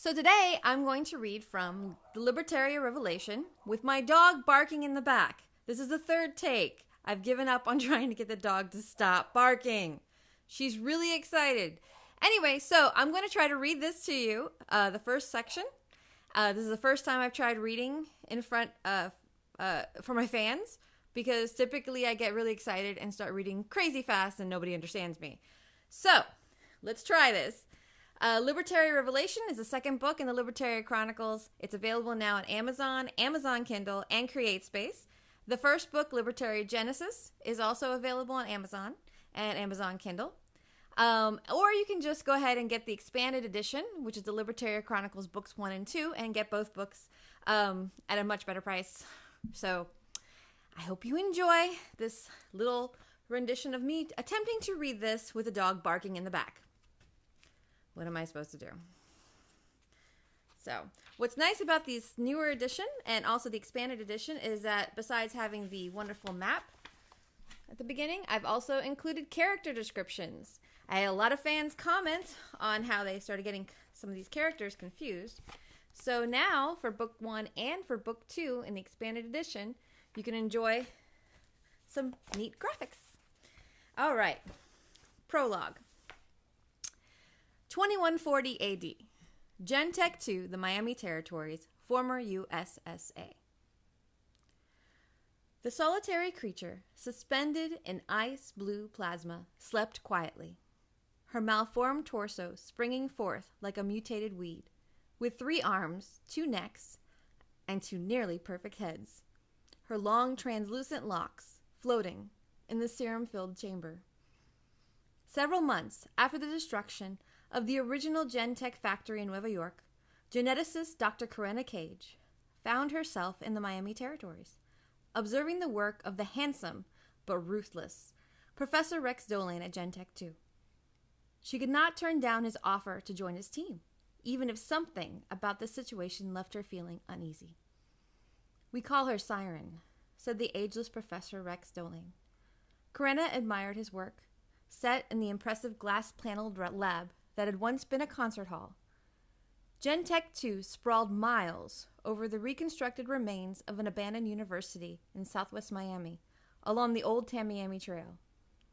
So today I'm going to read from the Libertaria Revelation with my dog barking in the back. This is the third take. I've given up on trying to get the dog to stop barking. She's really excited. Anyway, so I'm going to try to read this to you, the first section. This is the first time I've tried reading in front for my fans, because typically I get really excited and start reading crazy fast and nobody understands me. So, let's try this. Libertaria Revelation is the second book in the Libertaria Chronicles. It's available now on Amazon, Amazon Kindle, and CreateSpace. The first book, Libertaria Genesis, is also available on Amazon and Amazon Kindle. Or you can just go ahead and get the expanded edition, which is the Libertaria Chronicles books 1 and 2, and get both books at a much better price. So, I hope you enjoy this little rendition of me attempting to read this with a dog barking in the back. What am I supposed to do? So, what's nice about this newer edition and also the expanded edition is that besides having the wonderful map at the beginning, I've also included character descriptions. I had a lot of fans comment on how they started getting some of these characters confused. So now, for book 1 and for book 2 in the expanded edition, you can enjoy some neat graphics. All right. Prologue. 2140 AD. Gentech 2, the Miami Territories, former USSA. The solitary creature, suspended in ice-blue plasma, slept quietly, her malformed torso springing forth like a mutated weed, with 3 arms, 2 necks, and 2 nearly perfect heads, her long translucent locks floating in the serum-filled chamber. Several months after the destruction of the original Gentech factory in Nueva York, geneticist Dr. Corinna Cage found herself in the Miami Territories, observing the work of the handsome but ruthless Professor Rex Dolan at Gentech 2. She could not turn down his offer to join his team, even if something about the situation left her feeling uneasy. "We call her Siren," said the ageless Professor Rex Dolan. Corinna admired his work, set in the impressive glass-paneled lab that had once been a concert hall. Gentech 2 sprawled miles over the reconstructed remains of an abandoned university in southwest Miami, along the old Tamiami Trail.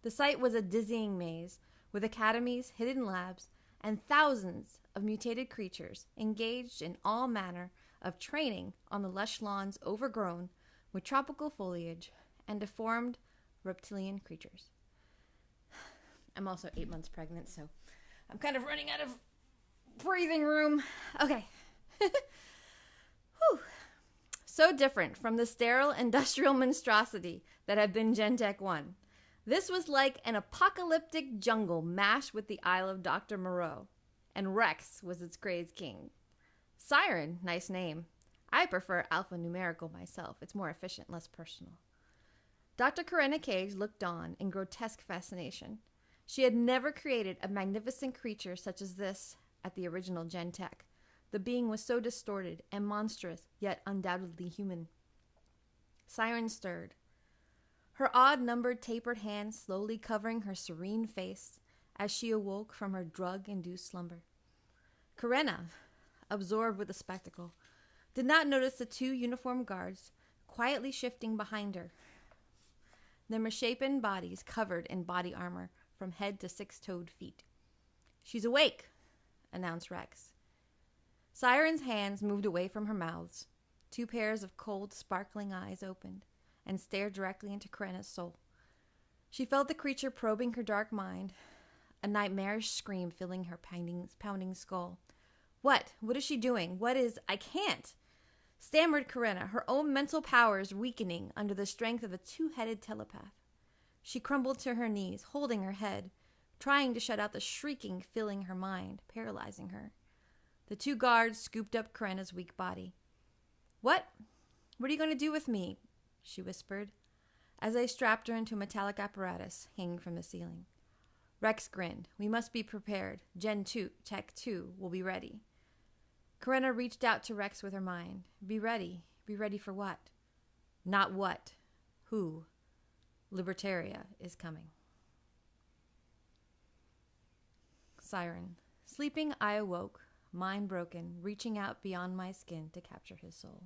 The site was a dizzying maze, with academies, hidden labs, and thousands of mutated creatures engaged in all manner of training on the lush lawns overgrown with tropical foliage and deformed reptilian creatures. I'm also 8 months pregnant, so I'm kind of running out of breathing room. Okay. Whew. So different from the sterile industrial monstrosity that had been Gentech 1. This was like an apocalyptic jungle mashed with the Isle of Dr. Moreau, and Rex was its crazed king. Siren, nice name. I prefer alphanumerical myself. It's more efficient, less personal. Dr. Corinna Cage looked on in grotesque fascination. She had never created a magnificent creature such as this at the original Gentech. The being was so distorted and monstrous, yet undoubtedly human. Siren stirred, her odd-numbered tapered hands slowly covering her serene face as she awoke from her drug-induced slumber. Corinna, absorbed with the spectacle, did not notice the 2 uniformed guards quietly shifting behind her, their misshapen bodies covered in body armor from head to 6-toed feet. "She's awake," announced Rex. Siren's hands moved away from her mouths. 2 pairs of cold, sparkling eyes opened and stared directly into Corinna's soul. She felt the creature probing her dark mind, a nightmarish scream filling her pounding skull. What is she doing? I can't," stammered Corinna, her own mental powers weakening under the strength of a 2-headed telepath. She crumbled to her knees, holding her head, trying to shut out the shrieking filling her mind, paralyzing her. The 2 guards scooped up Corinna's weak body. What are you going to do with me?" she whispered, as they strapped her into a metallic apparatus hanging from the ceiling. Rex grinned. "We must be prepared. Gentech 2 will be ready." Corinna reached out to Rex with her mind. Be ready. Be ready for what? Not what. Who? Libertaria is coming. Siren. Sleeping, I awoke. mind broken, reaching out beyond my skin to capture his soul.